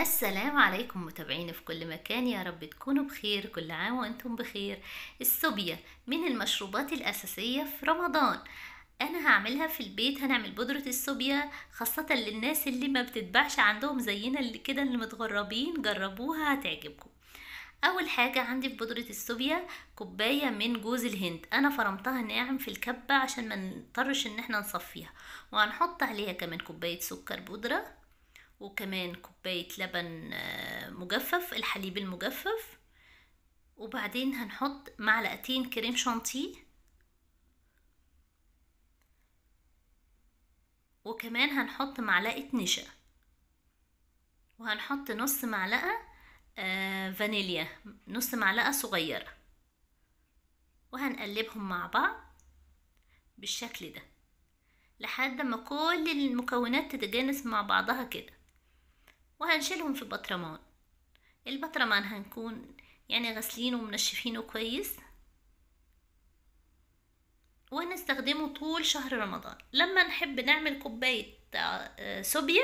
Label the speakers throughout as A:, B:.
A: السلام عليكم متابعيني في كل مكان، يا رب تكونوا بخير. كل عام وانتم بخير. السوبيا من المشروبات الأساسية في رمضان. أنا هعملها في البيت. هنعمل بودرة السوبيا خاصة للناس اللي ما بتتباعش عندهم زينا اللي كده اللي متغربين. جربوها هتعجبكم. أول حاجة عندي في بودرة السوبيا كوباية من جوز الهند. أنا فرمتها ناعم في الكبة عشان ما نضطرش إن احنا نصفيها. وهنحط عليها كمان كوباية سكر بودرة، وكمان كوباية لبن مجفف، الحليب المجفف. وبعدين هنحط معلقتين كريم شانتيه، وكمان هنحط معلقة نشا، وهنحط نص معلقة فانيليا، نص معلقة صغيرة، وهنقلبهم مع بعض بالشكل ده لحد ما كل المكونات تتجانس مع بعضها كده. وهنشيلهم في بطرمان. البطرمان هنكون يعني غسلينه ومنشفينه كويس، ونستخدمه طول شهر رمضان. لما نحب نعمل كوباية صوبيا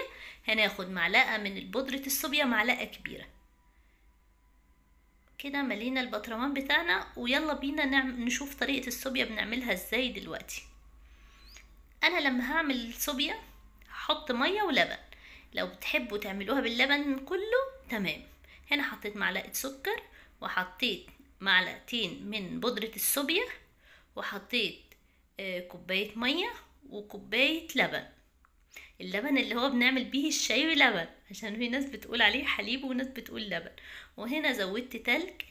A: هناخد معلقة من البودرة الصوبيا، معلقة كبيرة كده. ملينا البطرمان بتاعنا، ويلا بينا نشوف طريقة الصوبيا بنعملها ازاي دلوقتي. انا لما هعمل صوبيا هحط مية ولبن. لو بتحبوا تعملوها باللبن كله تمام. هنا حطيت معلقة سكر، وحطيت معلقتين من بودرة الصوبيا، وحطيت كوباية مية وكوباية لبن. اللبن اللي هو بنعمل بيه الشاي لبن، عشان في ناس بتقول عليه حليب وناس بتقول لبن. وهنا زودت تلج،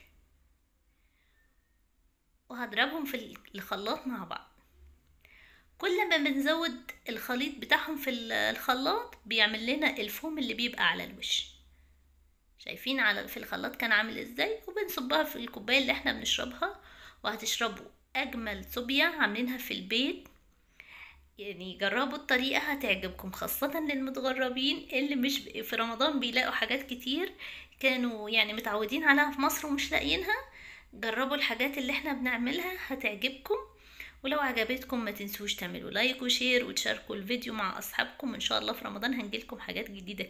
A: وهضربهم في الخلاط مع بعض. كل ما بنزود الخليط بتاعهم في الخلاط بيعمل لنا الفوم اللي بيبقى على الوش. شايفين في الخلاط كان عامل ازاي؟ وبنصبها في الكوباية اللي احنا بنشربها. وهتشربوا اجمل صوبيا عاملينها في البيت. يعني جربوا الطريقة هتعجبكم، خاصة للمتغربين اللي مش في رمضان بيلاقوا حاجات كتير كانوا يعني متعودين عليها في مصر ومش لاقيينها. جربوا الحاجات اللي احنا بنعملها هتعجبكم. ولو عجبتكم ما تنسوش تعملوا لايك وشير وتشاركوا الفيديو مع اصحابكم. ان شاء الله في رمضان هنجيلكم حاجات جديدة.